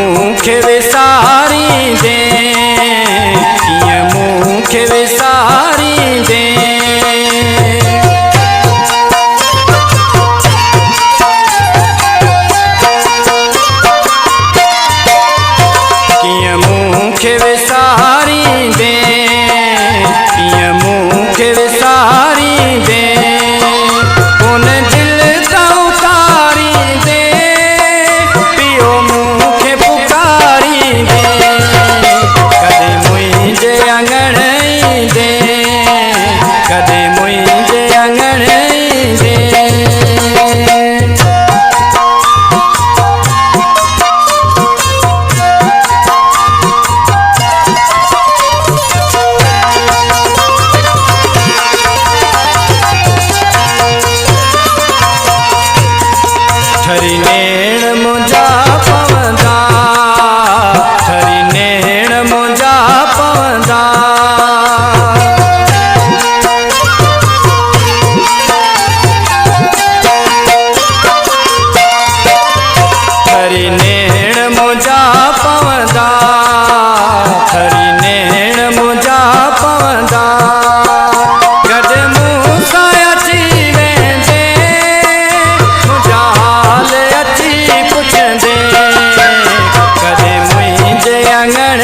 मूंखे विसारींदे, कीअं मूंखे विसारींदे। कीअं मूंखे विसारींदे, कीअं मूंखे विसारींदे। उन दिल तां उतारींदे, पियो मूंखे पुकारींदे। कॾहिं मुंहिंजे अङण ईंदे, कॾहिं मुंहिंजे अङण ईंदे। ठरी नेण मुंहिंजा पवंदा, ठरी नेण मुंहिंजा पवंदा। ठरी नेण मुंहिंजा पवंदा, ठरी नेण मुंहिंजा पवंदा। गॾु मूं सां अची वेंदे, मुंहिंजा हाल अची पुछंदे। कॾहिं मुंहिंजे अङण